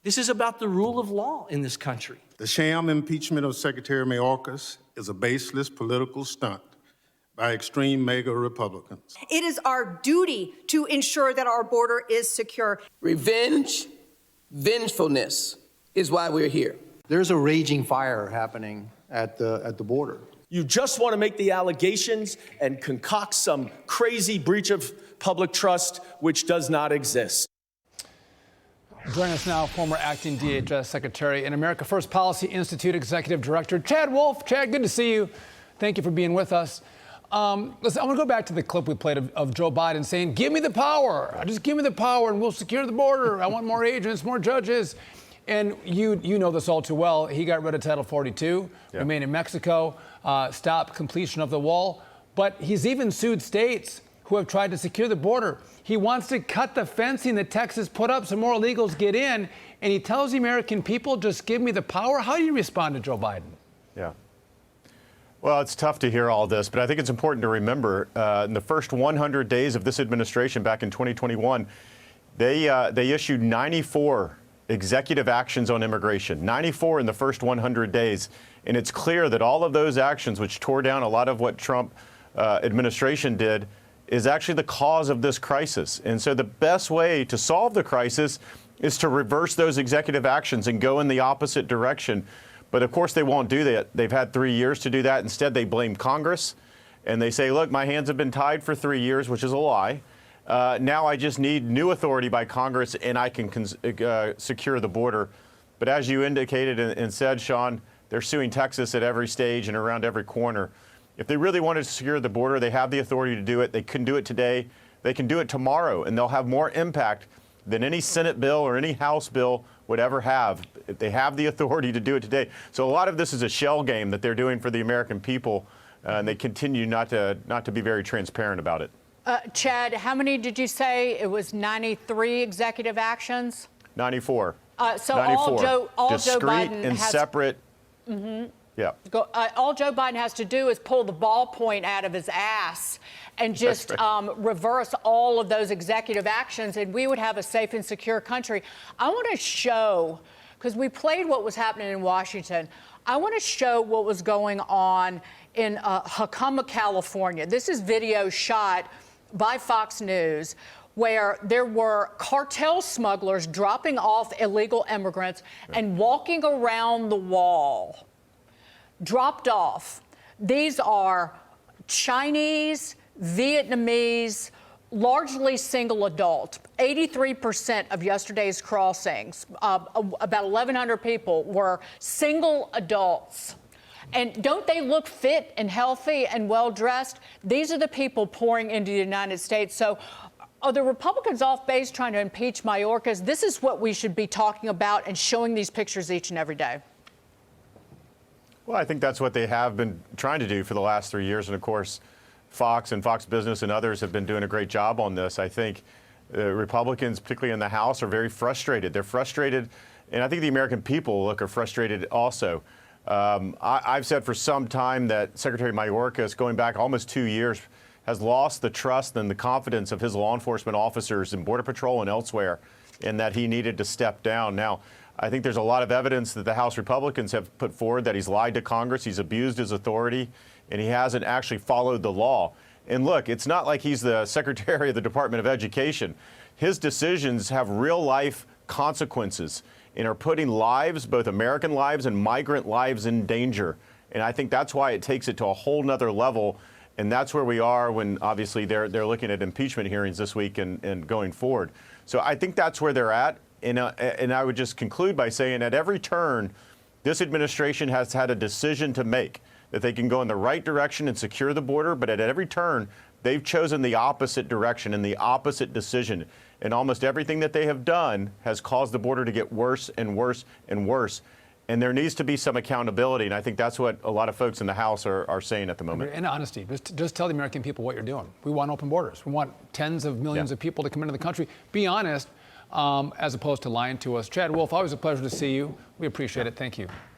This is about the rule of law in this country. The sham impeachment of Secretary Mayorkas is a baseless political stunt by extreme MAGA Republicans. It is our duty to ensure that our border is secure. Revenge, vengefulness is why we're here. There's a raging fire happening at the border. You just want to make the allegations and concoct some crazy breach of public trust, which does not exist. Joining us now, former acting DHS Secretary and America First Policy Institute Executive Director Chad Wolf. Chad, good to see you. Thank you for being with us. Listen, I want to go back to the clip we played of Joe Biden saying, give me the power. Just give me the power and we'll secure the border. I want more agents, more judges. And you know this all too well. He got rid of Title 42, remain in Mexico, stop completion of the wall. But he's even sued states who have tried to secure the border. He wants to cut the fencing that Texas put up so more illegals get in. And he tells the American people, just give me the power. How do you respond to Joe Biden? Yeah. Well, it's tough to hear all this, but I think it's important to remember in the first 100 days of this administration back in 2021, they issued 94 executive actions on immigration, 94 in the first 100 days. And it's clear that all of those actions, which tore down a lot of what Trump administration did, is actually the cause of this crisis. And so the best way to solve the crisis is to reverse those executive actions and go in the opposite direction. But of course, they won't do that. They've had 3 years to do that. Instead, they blame Congress and they say, look, my hands have been tied for 3 years, which is a lie. Now I just need new authority by Congress and I can secure the border. But as you indicated and said, Sean, they're suing Texas at every stage and around every corner. If they really wanted to secure the border, they have the authority to do it. They can do it today. They can do it tomorrow, and they'll have more impact than any Senate bill or any House bill would ever have. They have the authority to do it today. So a lot of this is a shell game that they're doing for the American people, and they continue not to be very transparent about it. Chad, how many did you say? It was 93 executive actions? 94. So 94. all Discrete Joe Biden and has, separate. Yeah. all Joe Biden has to do is pull the ballpoint out of his ass and just reverse all of those executive actions, and we would have a safe and secure country. I want to show, because we played what was happening in Washington, I want to show what was going on in Hacoma, California. This is video shot by Fox News, where there were cartel smugglers dropping off illegal immigrants and walking around the wall. Dropped off. These are Chinese, Vietnamese, largely single adult. 83% of yesterday's crossings, about 1,100 people, were single adults. And don't they look fit and healthy and well-dressed? These are the people pouring into the United States. So are the Republicans off base trying to impeach Mayorkas? This is what we should be talking about and showing these pictures each and every day. Well, I think that's what they have been trying to do for the last 3 years. And of course, Fox and Fox Business and others have been doing a great job on this. I think Republicans, particularly in the House, are very frustrated. They're frustrated, and I think the American people are frustrated also. I've said for some time that Secretary Mayorkas, going back almost 2 years, has lost the trust and the confidence of his law enforcement officers in Border Patrol and elsewhere, and that he needed to step down. Now, I think there's a lot of evidence that the House Republicans have put forward that he's lied to Congress, he's abused his authority, and he hasn't actually followed the law. And look, it's not like he's the Secretary of the Department of Education. His decisions have real-life consequences and are putting lives, both American lives and migrant lives, in danger. And I think that's why it takes it to a whole nother level. And that's where we are when, obviously, they're looking at impeachment hearings this week and going forward. So I think that's where they're at. And I would just conclude by saying at every turn, this administration has had a decision to make, that they can go in the right direction and secure the border, but at every turn, they've chosen the opposite direction and the opposite decision. And almost everything that they have done has caused the border to get worse and worse and worse. And there needs to be some accountability, and I think that's what a lot of folks in the House are saying at the moment. And honesty, just tell the American people what you're doing. We want open borders. We want tens of millions of people to come into the country. Be honest, as opposed to lying to us. Chad Wolf, always a pleasure to see you. We appreciate it. Thank you.